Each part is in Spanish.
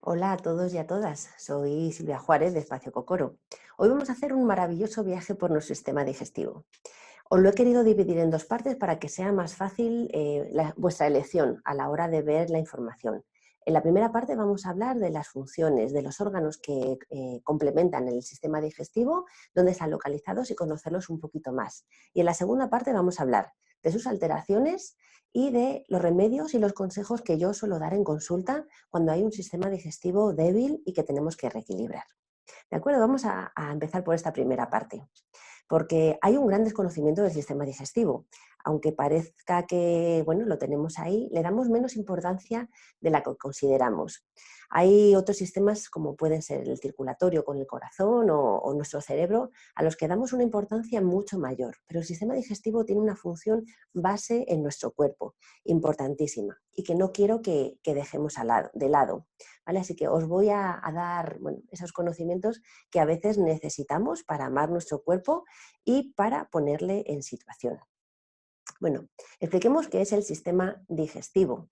Hola a todos y a todas, soy Silvia Juárez de Espacio Cocoro. Hoy vamos a hacer un maravilloso viaje por nuestro sistema digestivo. Os lo he querido dividir en dos partes para que sea más fácil vuestra elección a la hora de ver la información. En la primera parte vamos a hablar de las funciones de los órganos que complementan el sistema digestivo, dónde están localizados y conocerlos un poquito más. Y en la segunda parte vamos a hablar de sus alteraciones y de los remedios y los consejos que yo suelo dar en consulta cuando hay un sistema digestivo débil y que tenemos que reequilibrar. ¿De acuerdo? Vamos a empezar por esta primera parte, porque hay un gran desconocimiento del sistema digestivo. Aunque parezca que bueno, lo tenemos ahí, le damos menos importancia de la que consideramos. Hay otros sistemas como pueden ser el circulatorio con el corazón o nuestro cerebro, a los que damos una importancia mucho mayor, pero el sistema digestivo tiene una función base en nuestro cuerpo, importantísima, y que no quiero que dejemos de lado. ¿Vale? Así que os voy a dar esos conocimientos que a veces necesitamos para amar nuestro cuerpo y para ponerle en situación. Bueno, expliquemos qué es el sistema digestivo.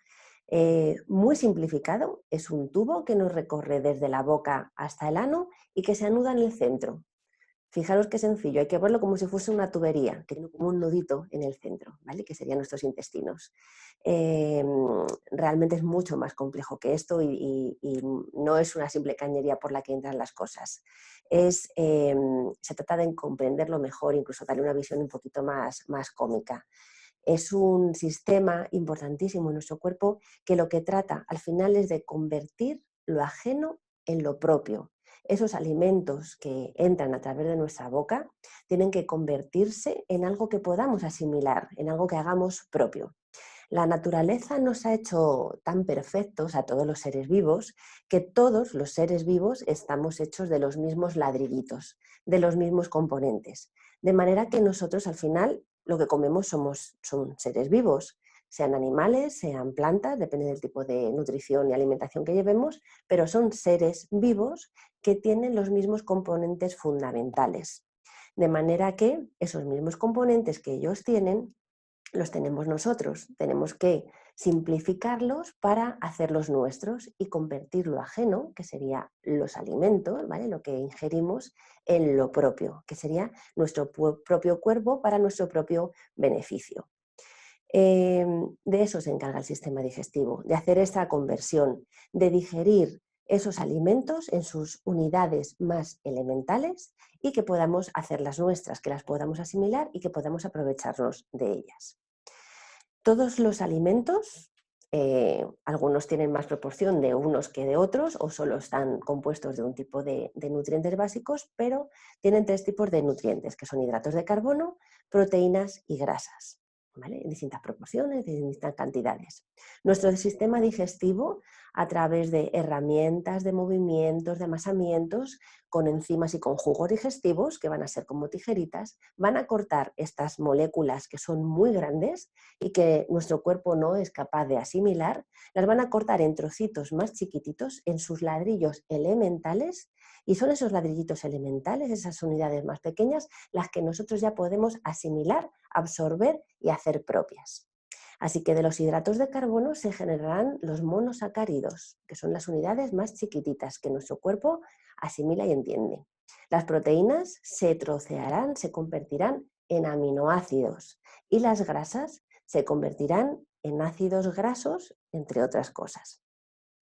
Muy simplificado, es un tubo que nos recorre desde la boca hasta el ano y que se anuda en el centro. Fijaros qué sencillo, hay que verlo como si fuese una tubería, que tiene como un nudito en el centro, ¿vale? Que serían nuestros intestinos. Eh, Realmente es mucho más complejo que esto y no es una simple cañería por la que entran las cosas. Se trata de comprenderlo mejor, incluso darle una visión un poquito más cómica. Es un sistema importantísimo en nuestro cuerpo que lo que trata al final es de convertir lo ajeno en lo propio. Esos alimentos que entran a través de nuestra boca tienen que convertirse en algo que podamos asimilar, en algo que hagamos propio. La naturaleza nos ha hecho tan perfectos a todos los seres vivos que todos los seres vivos estamos hechos de los mismos ladrillitos, de los mismos componentes. De manera que nosotros al final lo que comemos son seres vivos, sean animales, sean plantas, depende del tipo de nutrición y alimentación que llevemos, pero son seres vivos que tienen los mismos componentes fundamentales. De manera que esos mismos componentes que ellos tienen los tenemos nosotros. Tenemos que simplificarlos para hacerlos nuestros y convertir lo ajeno, que sería los alimentos, ¿vale? Lo que ingerimos, en lo propio, que sería nuestro propio cuerpo para nuestro propio beneficio. De eso se encarga el sistema digestivo, de hacer esta conversión, de digerir esos alimentos en sus unidades más elementales y que podamos hacerlas nuestras, que las podamos asimilar y que podamos aprovecharnos de ellas. Todos los alimentos, algunos tienen más proporción de unos que de otros o solo están compuestos de un tipo de nutrientes básicos, pero tienen tres tipos de nutrientes, que son hidratos de carbono, proteínas y grasas, ¿vale? En distintas proporciones, en distintas cantidades. Nuestro sistema digestivo, a través de herramientas, de movimientos, de amasamientos, con enzimas y con jugos digestivos, que van a ser como tijeritas, van a cortar estas moléculas que son muy grandes y que nuestro cuerpo no es capaz de asimilar, las van a cortar en trocitos más chiquititos, en sus ladrillos elementales, y son esos ladrillitos elementales, esas unidades más pequeñas, las que nosotros ya podemos asimilar, absorber y hacer propias. Así que de los hidratos de carbono se generarán los monosacáridos, que son las unidades más chiquititas que nuestro cuerpo asimila y entiende. Las proteínas se trocearán, se convertirán en aminoácidos y las grasas se convertirán en ácidos grasos, entre otras cosas.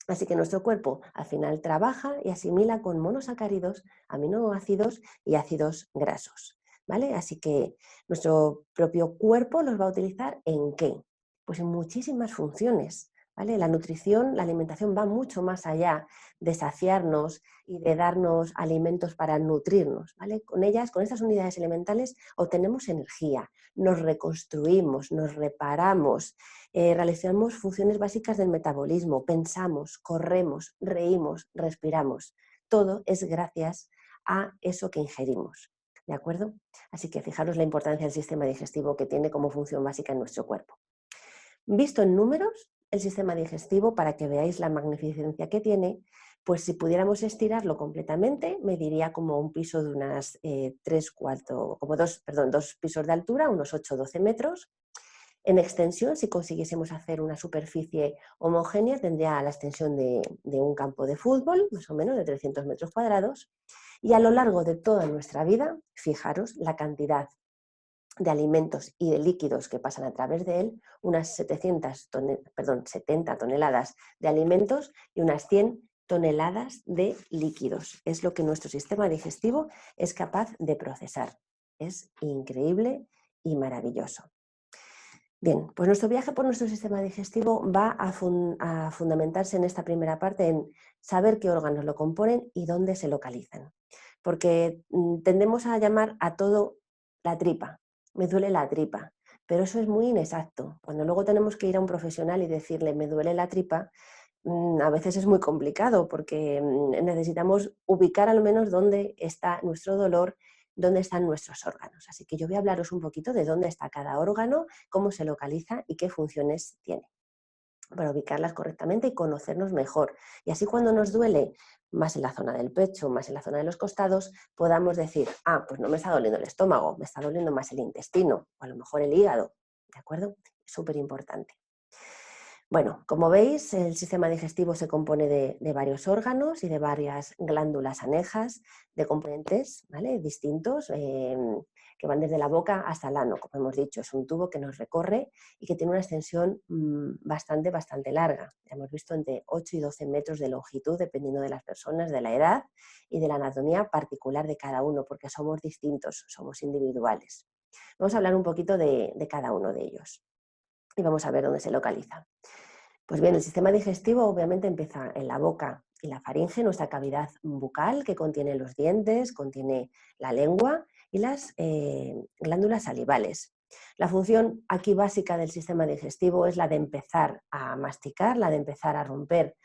Así que nuestro cuerpo al final trabaja y asimila con monosacáridos, aminoácidos y ácidos grasos, ¿vale? Así que nuestro propio cuerpo los va a utilizar ¿en qué? Pues en muchísimas funciones, ¿vale? La nutrición, la alimentación va mucho más allá de saciarnos y de darnos alimentos para nutrirnos, ¿vale? Con ellas, con estas unidades elementales, obtenemos energía, nos reconstruimos, nos reparamos, realizamos funciones básicas del metabolismo, pensamos, corremos, reímos, respiramos. Todo es gracias a eso que ingerimos. ¿De acuerdo? Así que fijaros la importancia del sistema digestivo que tiene como función básica en nuestro cuerpo. Visto en números, el sistema digestivo, para que veáis la magnificencia que tiene, pues si pudiéramos estirarlo completamente, mediría como un piso de unas 3 cuartos, como dos pisos de altura, unos 8 o 12 metros. En extensión, si consiguiésemos hacer una superficie homogénea, tendría la extensión de un campo de fútbol, más o menos de 300 metros cuadrados, y a lo largo de toda nuestra vida, fijaros la cantidad de alimentos y de líquidos que pasan a través de él, unas 70 toneladas de alimentos y unas 100 toneladas de líquidos. Es lo que nuestro sistema digestivo es capaz de procesar. Es increíble y maravilloso. Bien, pues nuestro viaje por nuestro sistema digestivo va a fundamentarse en esta primera parte en saber qué órganos lo componen y dónde se localizan. Porque tendemos a llamar a todo la tripa, me duele la tripa, pero eso es muy inexacto. Cuando luego tenemos que ir a un profesional y decirle me duele la tripa, a veces es muy complicado porque necesitamos ubicar al menos dónde está nuestro dolor, dónde están nuestros órganos. Así que yo voy a hablaros un poquito de dónde está cada órgano, cómo se localiza y qué funciones tiene, para ubicarlas correctamente y conocernos mejor. Y así cuando nos duele más en la zona del pecho, más en la zona de los costados, podamos decir, pues no me está doliendo el estómago, me está doliendo más el intestino o a lo mejor el hígado, ¿de acuerdo? Es súper importante. Bueno, como veis, el sistema digestivo se compone de varios órganos y de varias glándulas anejas, de componentes, ¿vale?, distintos, que van desde la boca hasta el ano, como hemos dicho. Es un tubo que nos recorre y que tiene una extensión bastante larga. Ya hemos visto entre 8 y 12 metros de longitud, dependiendo de las personas, de la edad y de la anatomía particular de cada uno, porque somos distintos, somos individuales. Vamos a hablar un poquito de cada uno de ellos y vamos a ver dónde se localiza. Pues bien, el sistema digestivo obviamente empieza en la boca y la faringe, nuestra cavidad bucal que contiene los dientes, contiene la lengua y las glándulas salivales. La función aquí básica del sistema digestivo es la de empezar a masticar, la de empezar a romper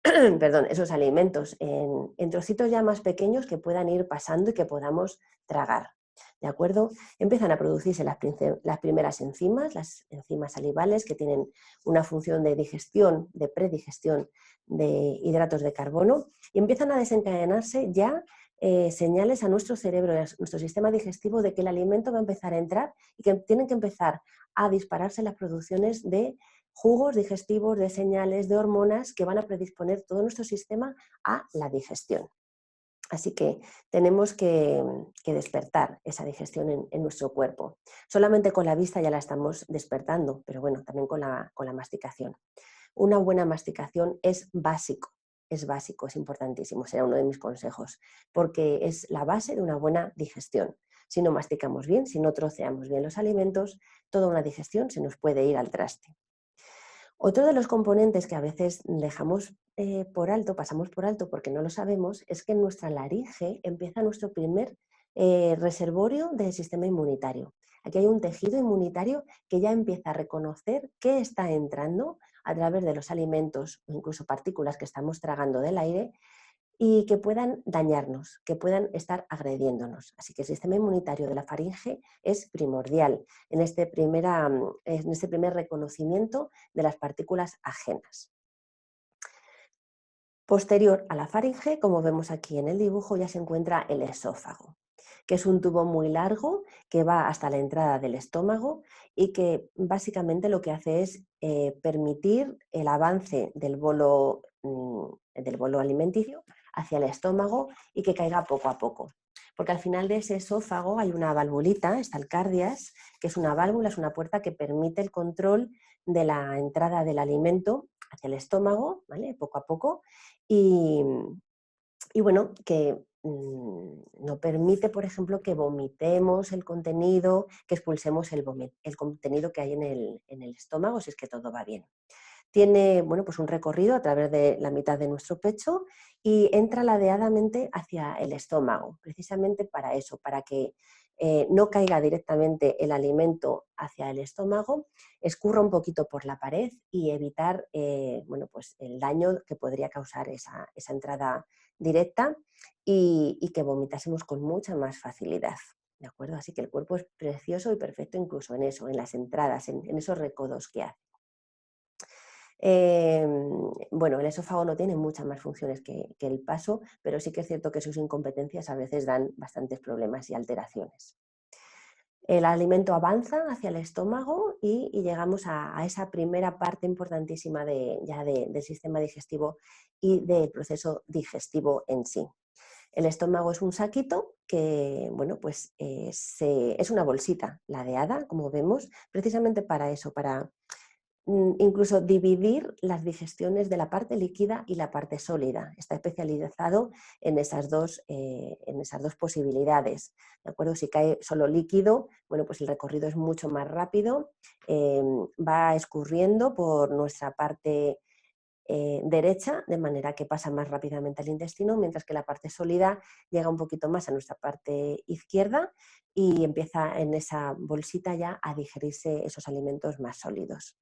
perdón, esos alimentos en trocitos ya más pequeños que puedan ir pasando y que podamos tragar. ¿De acuerdo? Empiezan a producirse las primeras enzimas, las enzimas salivales, que tienen una función de digestión, de predigestión de hidratos de carbono, y empiezan a desencadenarse ya señales a nuestro cerebro, a nuestro sistema digestivo, de que el alimento va a empezar a entrar y que tienen que empezar a dispararse las producciones de jugos digestivos, de señales, de hormonas que van a predisponer todo nuestro sistema a la digestión. Así que tenemos que despertar esa digestión en nuestro cuerpo. Solamente con la vista ya la estamos despertando, pero bueno, también con la masticación. Una buena masticación es básico, es importantísimo, será uno de mis consejos, porque es la base de una buena digestión. Si no masticamos bien, si no troceamos bien los alimentos, toda una digestión se nos puede ir al traste. Otro de los componentes que a veces dejamos por alto, pasamos por alto porque no lo sabemos, es que en nuestra laringe empieza nuestro primer reservorio del sistema inmunitario. Aquí hay un tejido inmunitario que ya empieza a reconocer qué está entrando a través de los alimentos o incluso partículas que estamos tragando del aire y que puedan dañarnos, que puedan estar agrediéndonos. Así que el sistema inmunitario de la faringe es primordial en este primer reconocimiento de las partículas ajenas. Posterior a la faringe, como vemos aquí en el dibujo, ya se encuentra el esófago, que es un tubo muy largo que va hasta la entrada del estómago y que básicamente lo que hace es permitir el avance del bolo alimenticio hacia el estómago y que caiga poco a poco. Porque al final de ese esófago hay una valvulita, está el cardias, que es una válvula, es una puerta que permite el control de la entrada del alimento hacia el estómago, ¿vale?, poco a poco, y bueno, que no permite, por ejemplo, que vomitemos el contenido, que expulsemos el contenido que hay en el estómago, si es que todo va bien. Tiene, bueno, pues un recorrido a través de la mitad de nuestro pecho y entra ladeadamente hacia el estómago, precisamente para eso, para que no caiga directamente el alimento hacia el estómago, escurra un poquito por la pared y evitar bueno, pues el daño que podría causar esa entrada directa y que vomitásemos con mucha más facilidad. ¿De acuerdo? Así que el cuerpo es precioso y perfecto incluso en eso, en las entradas, en esos recodos que hace. Bueno, el esófago no tiene muchas más funciones que el paso, pero sí que es cierto que sus incompetencias a veces dan bastantes problemas y alteraciones. El alimento avanza hacia el estómago y llegamos a esa primera parte importantísima del sistema digestivo y del proceso digestivo en sí. El estómago es un saquito que, bueno, pues es una bolsita ladeada, como vemos, precisamente para eso, para incluso dividir las digestiones de la parte líquida y la parte sólida. Está especializado en esas dos posibilidades. ¿De acuerdo? Si cae solo líquido, bueno, pues el recorrido es mucho más rápido, va escurriendo por nuestra parte derecha, de manera que pasa más rápidamente al intestino, mientras que la parte sólida llega un poquito más a nuestra parte izquierda y empieza en esa bolsita ya a digerirse esos alimentos más sólidos.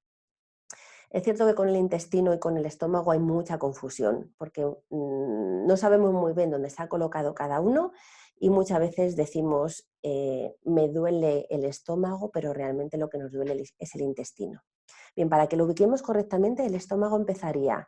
Es cierto que con el intestino y con el estómago hay mucha confusión, porque no sabemos muy bien dónde está colocado cada uno y muchas veces decimos, me duele el estómago, pero realmente lo que nos duele es el intestino. Bien, para que lo ubiquemos correctamente, el estómago empezaría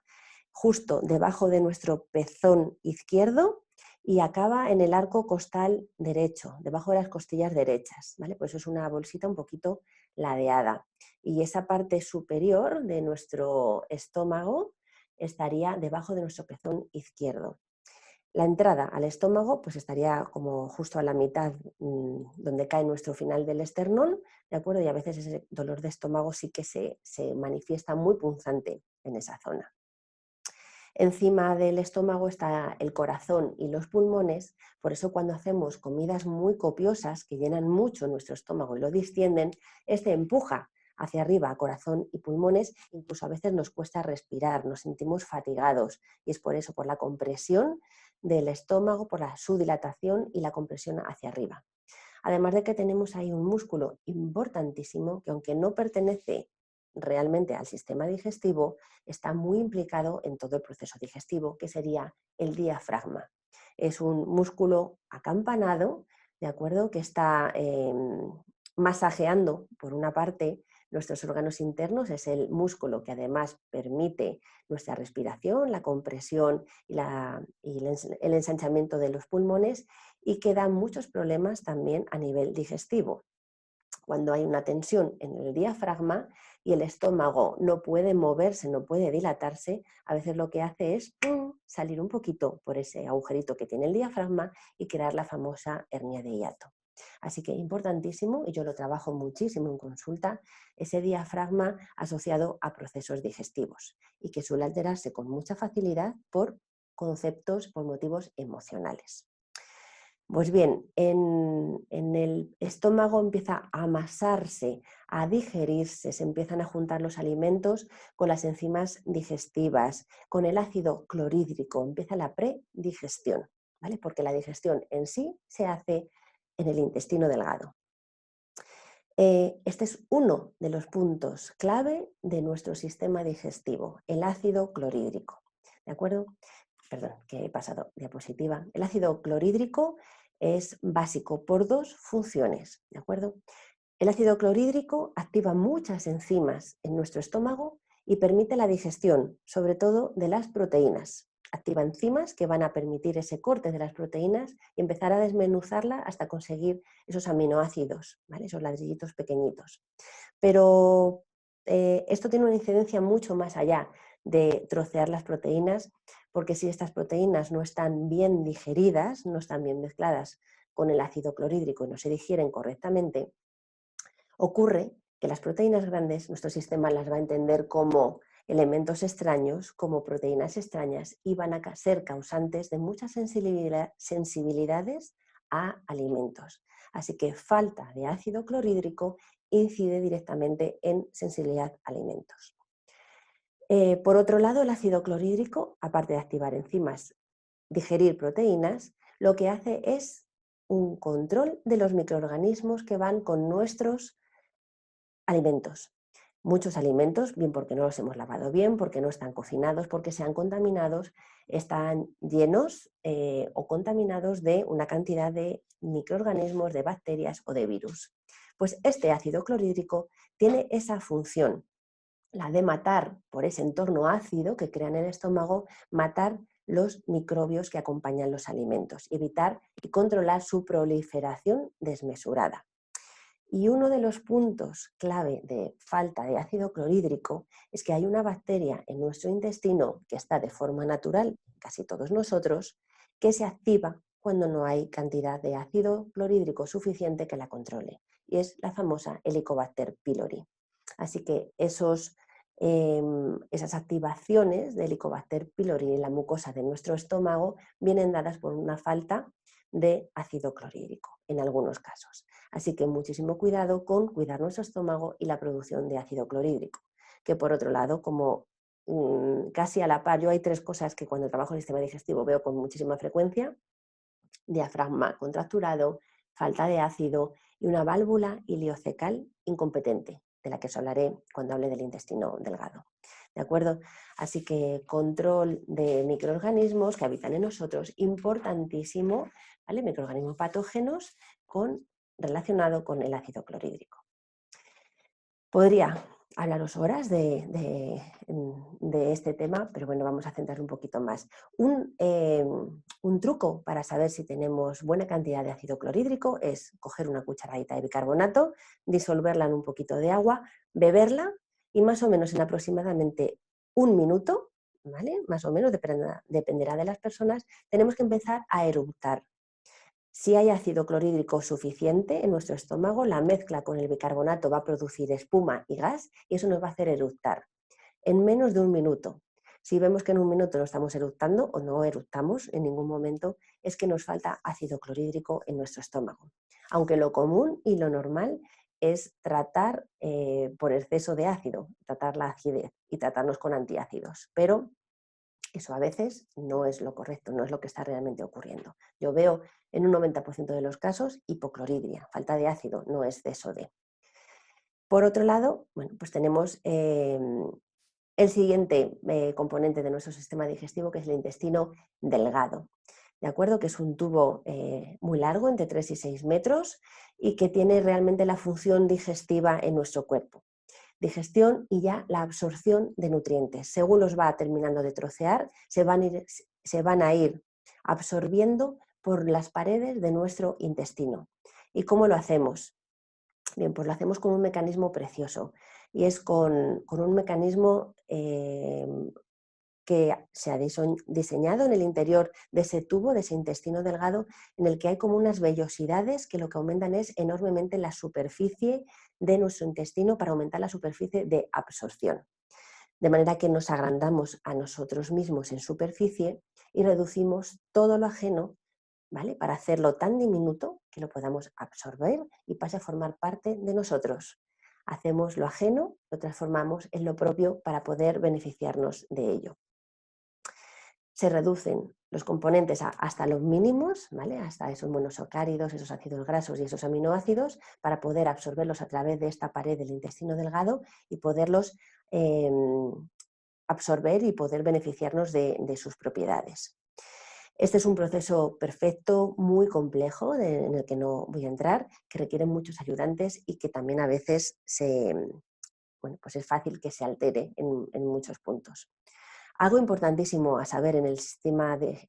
justo debajo de nuestro pezón izquierdo y acaba en el arco costal derecho, debajo de las costillas derechas, ¿vale? Pues eso es una bolsita un poquito ladeada. Y esa parte superior de nuestro estómago estaría debajo de nuestro pezón izquierdo. La entrada al estómago pues estaría como justo a la mitad donde cae nuestro final del esternón, ¿de acuerdo? Y a veces ese dolor de estómago sí que se manifiesta muy punzante en esa zona. Encima del estómago está el corazón y los pulmones, por eso cuando hacemos comidas muy copiosas que llenan mucho nuestro estómago y lo distienden, este empuja hacia arriba a corazón y pulmones, incluso a veces nos cuesta respirar, nos sentimos fatigados y es por eso, por la compresión del estómago, por su dilatación y la compresión hacia arriba. Además de que tenemos ahí un músculo importantísimo que aunque no pertenece realmente al sistema digestivo, está muy implicado en todo el proceso digestivo, que sería el diafragma. Es un músculo acampanado, ¿de acuerdo? Que está masajeando, por una parte, nuestros órganos internos, es el músculo que además permite nuestra respiración, la compresión y el ensanchamiento de los pulmones y que da muchos problemas también a nivel digestivo. Cuando hay una tensión en el diafragma y el estómago no puede moverse, no puede dilatarse, a veces lo que hace es salir un poquito por ese agujerito que tiene el diafragma y crear la famosa hernia de hiato. Así que importantísimo, y yo lo trabajo muchísimo en consulta, ese diafragma asociado a procesos digestivos y que suele alterarse con mucha facilidad por conceptos, por motivos emocionales. Pues bien, en el estómago empieza a amasarse, a digerirse, se empiezan a juntar los alimentos con las enzimas digestivas, con el ácido clorhídrico, empieza la predigestión, ¿vale? Porque la digestión en sí se hace en el intestino delgado. Este es uno de los puntos clave de nuestro sistema digestivo, el ácido clorhídrico, ¿de acuerdo? Perdón, que he pasado diapositiva. El ácido clorhídrico es básico por dos funciones, ¿de acuerdo? El ácido clorhídrico activa muchas enzimas en nuestro estómago y permite la digestión, sobre todo de las proteínas. Activa enzimas que van a permitir ese corte de las proteínas y empezar a desmenuzarla hasta conseguir esos aminoácidos, ¿vale? Esos ladrillitos pequeñitos. Pero esto tiene una incidencia mucho más allá de trocear las proteínas, porque si estas proteínas no están bien digeridas, no están bien mezcladas con el ácido clorhídrico y no se digieren correctamente, ocurre que las proteínas grandes, nuestro sistema las va a entender como elementos extraños, como proteínas extrañas, y van a ser causantes de muchas sensibilidades a alimentos. Así que falta de ácido clorhídrico incide directamente en sensibilidad a alimentos. Por otro lado, el ácido clorhídrico, aparte de activar enzimas, digerir proteínas, lo que hace es un control de los microorganismos que van con nuestros alimentos. Muchos alimentos, bien porque no los hemos lavado bien, porque no están cocinados, porque se han contaminados, están llenos o contaminados de una cantidad de microorganismos, de bacterias o de virus. Pues este ácido clorhídrico tiene esa función, la de matar por ese entorno ácido que crea en el estómago, matar los microbios que acompañan los alimentos, evitar y controlar su proliferación desmesurada. Y uno de los puntos clave de falta de ácido clorhídrico es que hay una bacteria en nuestro intestino que está de forma natural, casi todos nosotros, que se activa cuando no hay cantidad de ácido clorhídrico suficiente que la controle. Y es la famosa Helicobacter pylori. Así que esas activaciones de Helicobacter pylori en la mucosa de nuestro estómago vienen dadas por una falta de ácido clorhídrico en algunos casos. Así que muchísimo cuidado con cuidar nuestro estómago y la producción de ácido clorhídrico, que por otro lado, como casi a la par, yo hay tres cosas que cuando trabajo en el sistema digestivo veo con muchísima frecuencia: diafragma contracturado, falta de ácido y una válvula iliocecal incompetente, de la que os hablaré cuando hable del intestino delgado. ¿De acuerdo? Así que control de microorganismos que habitan en nosotros, importantísimo, ¿vale? Microorganismos patógenos relacionado con el ácido clorhídrico. Podría hablaros horas de este tema, pero bueno, vamos a centrar un poquito más. Un truco para saber si tenemos buena cantidad de ácido clorhídrico es coger una cucharadita de bicarbonato, disolverla en un poquito de agua, beberla y más o menos en aproximadamente un minuto, ¿vale? Más o menos, dependerá de las personas, tenemos que empezar a eructar. Si hay ácido clorhídrico suficiente en nuestro estómago, la mezcla con el bicarbonato va a producir espuma y gas y eso nos va a hacer eructar en menos de un minuto. Si vemos que en un minuto no estamos eructando o no eructamos en ningún momento, es que nos falta ácido clorhídrico en nuestro estómago. Aunque lo común y lo normal es tratar por exceso de ácido, tratar la acidez y tratarnos con antiácidos, pero eso a veces no es lo correcto, no es lo que está realmente ocurriendo. Yo veo en un 90% de los casos hipocloridria, falta de ácido, no exceso de. Por otro lado, bueno, pues tenemos el siguiente componente de nuestro sistema digestivo, que es el intestino delgado. ¿De acuerdo? Que es un tubo muy largo, entre 3 y 6 metros, y que tiene realmente la función digestiva en nuestro cuerpo. Digestión y ya la absorción de nutrientes. Según los va terminando de trocear, se van a ir absorbiendo por las paredes de nuestro intestino. ¿Y cómo lo hacemos? Bien, pues lo hacemos con un mecanismo precioso y es con un mecanismo que se ha diseñado en el interior de ese tubo, de ese intestino delgado, en el que hay como unas vellosidades que lo que aumentan es enormemente la superficie de nuestro intestino para aumentar la superficie de absorción. De manera que nos agrandamos a nosotros mismos en superficie y reducimos todo lo ajeno, ¿vale? Para hacerlo tan diminuto que lo podamos absorber y pase a formar parte de nosotros. Hacemos lo ajeno, lo transformamos en lo propio para poder beneficiarnos de ello. Se reducen los componentes hasta los mínimos, ¿vale? Hasta esos monosacáridos, esos ácidos grasos y esos aminoácidos, para poder absorberlos a través de esta pared del intestino delgado y poderlos absorber y poder beneficiarnos de sus propiedades. Este es un proceso perfecto, muy complejo, en el que no voy a entrar, que requiere muchos ayudantes y que también a veces pues es fácil que se altere en muchos puntos. Algo importantísimo a saber en el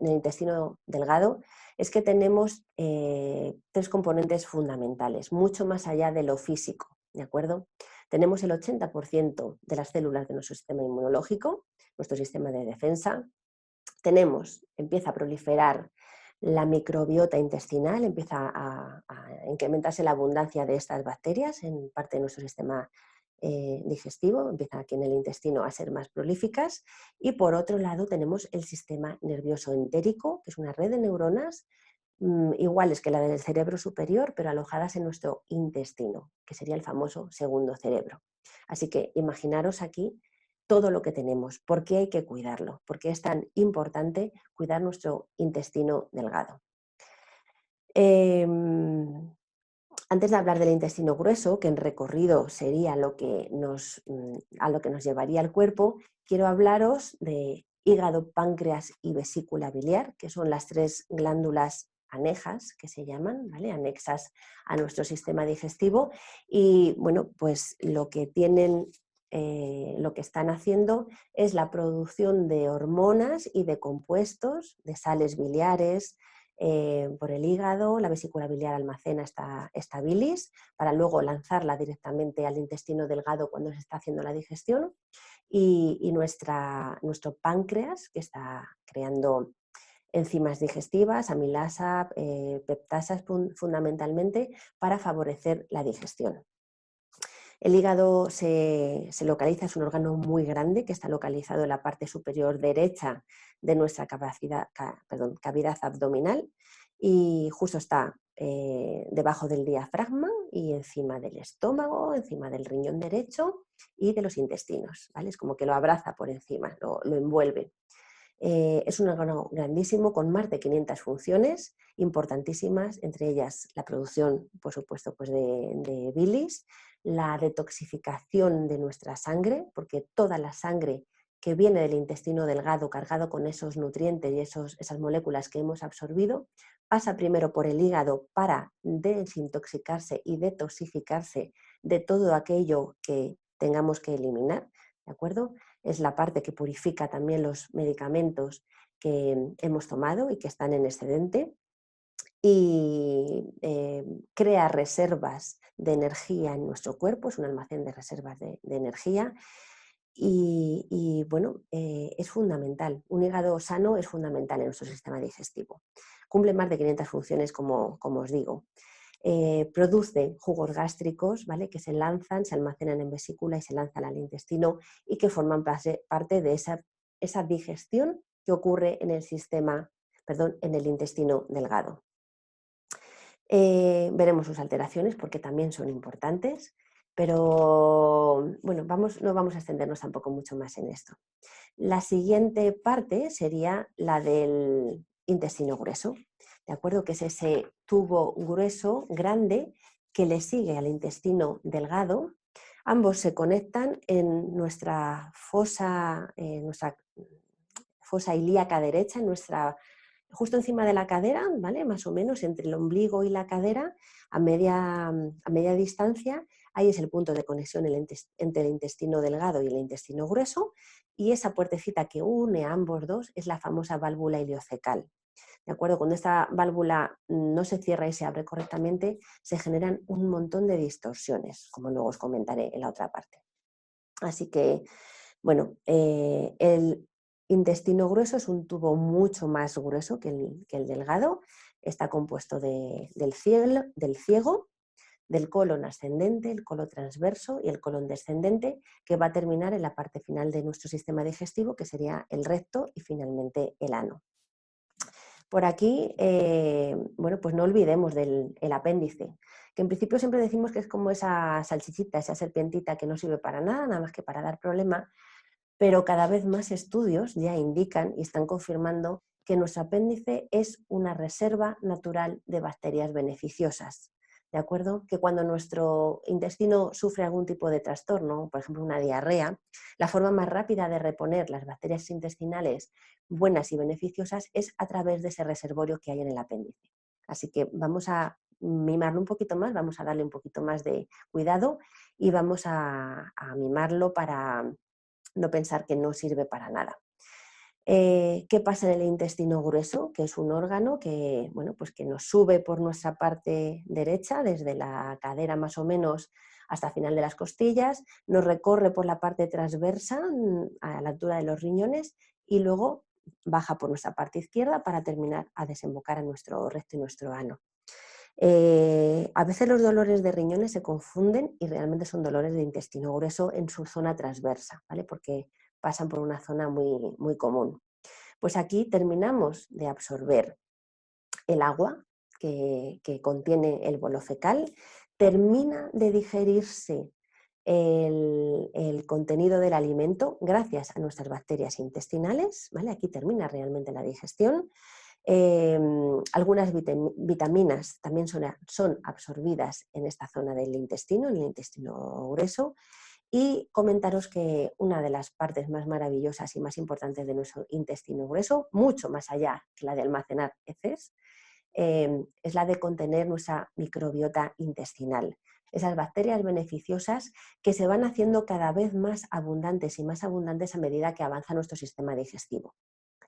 intestino delgado es que tenemos tres componentes fundamentales, mucho más allá de lo físico, ¿de acuerdo? Tenemos el 80% de las células de nuestro sistema inmunológico, nuestro sistema de defensa. Empieza a proliferar la microbiota intestinal, empieza a incrementarse la abundancia de estas bacterias en parte de nuestro sistema digestivo, empiezan aquí en el intestino a ser más prolíficas, y por otro lado tenemos el sistema nervioso entérico, que es una red de neuronas iguales que la del cerebro superior, pero alojadas en nuestro intestino, que sería el famoso segundo cerebro. Así que imaginaros aquí todo lo que tenemos, por qué hay que cuidarlo, por qué es tan importante cuidar nuestro intestino delgado. Antes de hablar del intestino grueso, que en recorrido sería a lo que nos llevaría el cuerpo, quiero hablaros de hígado, páncreas y vesícula biliar, que son las tres glándulas anejas, que se llaman, ¿vale? Anexas a nuestro sistema digestivo. Y bueno, pues lo que están haciendo es la producción de hormonas y de compuestos, de sales biliares, por el hígado, la vesícula biliar almacena esta bilis para luego lanzarla directamente al intestino delgado cuando se está haciendo la digestión y nuestro páncreas, que está creando enzimas digestivas, amilasa, peptasas fundamentalmente para favorecer la digestión. El hígado se localiza, es un órgano muy grande que está localizado en la parte superior derecha de nuestra cavidad abdominal y justo está debajo del diafragma y encima del estómago, encima del riñón derecho y de los intestinos, ¿vale? Es como que lo abraza por encima, lo envuelve. Es un órgano grandísimo con más de 500 funciones importantísimas, entre ellas la producción, por supuesto, pues de bilis, la detoxificación de nuestra sangre, porque toda la sangre que viene del intestino delgado cargado con esos nutrientes y esas moléculas que hemos absorbido, pasa primero por el hígado para desintoxicarse y detoxificarse de todo aquello que tengamos que eliminar, ¿de acuerdo? Es la parte que purifica también los medicamentos que hemos tomado y que están en excedente y crea reservas de energía en nuestro cuerpo, es un almacén de reservas de energía y bueno, es fundamental. Un hígado sano es fundamental en nuestro sistema digestivo. Cumple más de 500 funciones, como os digo. Produce jugos gástricos, ¿vale? Que se lanzan, se almacenan en vesícula y se lanzan al intestino y que forman parte de esa digestión que ocurre en en el intestino delgado. Veremos sus alteraciones porque también son importantes, pero bueno, no vamos a extendernos tampoco mucho más en esto. La siguiente parte sería la del intestino grueso, ¿de acuerdo? Que es ese tubo grueso, grande, que le sigue al intestino delgado. Ambos se conectan en nuestra fosa ilíaca derecha, justo encima de la cadera, ¿vale? Más o menos entre el ombligo y la cadera, a media distancia. Ahí es el punto de conexión entre el intestino delgado y el intestino grueso, y esa puertecita que une a ambos dos es la famosa válvula iliocecal. ¿De acuerdo? Cuando esta válvula no se cierra y se abre correctamente, se generan un montón de distorsiones, como luego os comentaré en la otra parte. Así que, bueno, el intestino grueso es un tubo mucho más grueso que el delgado. Está compuesto del ciego, del colon ascendente, el colon transverso y el colon descendente, que va a terminar en la parte final de nuestro sistema digestivo, que sería el recto y finalmente el ano. Por aquí, bueno, pues no olvidemos del apéndice, que en principio siempre decimos que es como esa salchichita, esa serpientita que no sirve para nada, nada más que para dar problema, pero cada vez más estudios ya indican y están confirmando que nuestro apéndice es una reserva natural de bacterias beneficiosas. ¿De acuerdo? Que cuando nuestro intestino sufre algún tipo de trastorno, por ejemplo una diarrea, la forma más rápida de reponer las bacterias intestinales buenas y beneficiosas es a través de ese reservorio que hay en el apéndice. Así que vamos a mimarlo un poquito más, vamos a darle un poquito más de cuidado y vamos a mimarlo para no pensar que no sirve para nada. ¿Qué pasa en el intestino grueso? Que es un órgano que, bueno, pues que nos sube por nuestra parte derecha, desde la cadera más o menos hasta el final de las costillas, nos recorre por la parte transversa a la altura de los riñones y luego baja por nuestra parte izquierda para terminar a desembocar a nuestro recto y nuestro ano. A veces los dolores de riñones se confunden y realmente son dolores de intestino grueso en su zona transversa, ¿vale? Porque pasan por una zona muy, muy común. Pues aquí terminamos de absorber el agua que contiene el bolo fecal, termina de digerirse el contenido del alimento gracias a nuestras bacterias intestinales, ¿vale? Aquí termina realmente la digestión. Algunas vitaminas también son absorbidas en esta zona del intestino, en el intestino grueso. Y comentaros que una de las partes más maravillosas y más importantes de nuestro intestino grueso, mucho más allá que la de almacenar heces, es la de contener nuestra microbiota intestinal. Esas bacterias beneficiosas que se van haciendo cada vez más abundantes y más abundantes a medida que avanza nuestro sistema digestivo.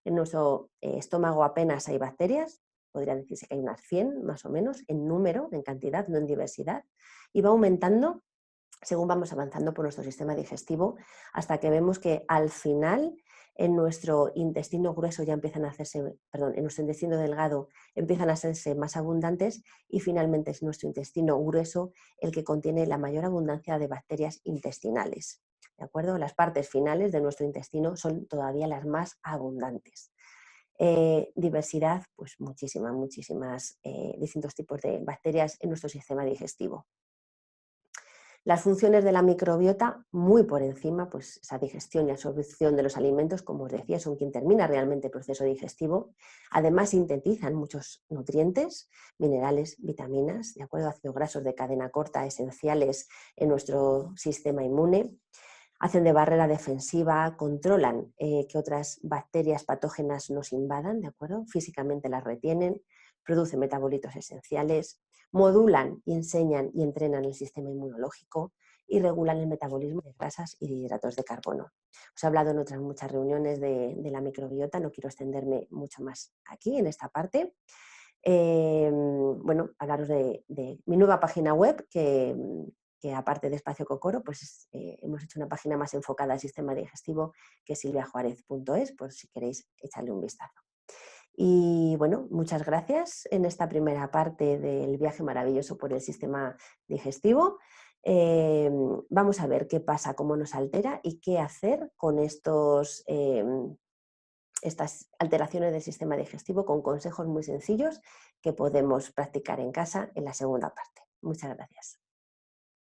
En nuestro estómago apenas hay bacterias, podría decirse que hay unas 100 más o menos en número, en cantidad, no en diversidad, y va aumentando según vamos avanzando por nuestro sistema digestivo, hasta que vemos que al final en nuestro intestino grueso ya empiezan a hacerse, perdón, en nuestro intestino delgado empiezan a hacerse más abundantes y finalmente es nuestro intestino grueso el que contiene la mayor abundancia de bacterias intestinales. ¿De acuerdo? Las partes finales de nuestro intestino son todavía las más abundantes. Diversidad, pues muchísimas distintos tipos de bacterias en nuestro sistema digestivo. Las funciones de la microbiota, muy por encima, pues esa digestión y absorción de los alimentos, como os decía, son quien termina realmente el proceso digestivo. Además, sintetizan muchos nutrientes, minerales, vitaminas, de acuerdo, ácidos grasos de cadena corta esenciales en nuestro sistema inmune. Hacen de barrera defensiva, controlan que otras bacterias patógenas nos invadan, ¿de acuerdo? Físicamente las retienen, producen metabolitos esenciales, modulan y enseñan y entrenan el sistema inmunológico y regulan el metabolismo de grasas y de hidratos de carbono. Os he hablado en otras muchas reuniones de la microbiota, no quiero extenderme mucho más aquí en esta parte. Bueno, hablaros de mi nueva página web que aparte de Espacio Cocoro, pues hemos hecho una página más enfocada al sistema digestivo que es silviajuarez.es, por si queréis echarle un vistazo. Y bueno, muchas gracias en esta primera parte del viaje maravilloso por el sistema digestivo. Vamos a ver qué pasa, cómo nos altera y qué hacer con estas alteraciones del sistema digestivo con consejos muy sencillos que podemos practicar en casa en la segunda parte. Muchas gracias.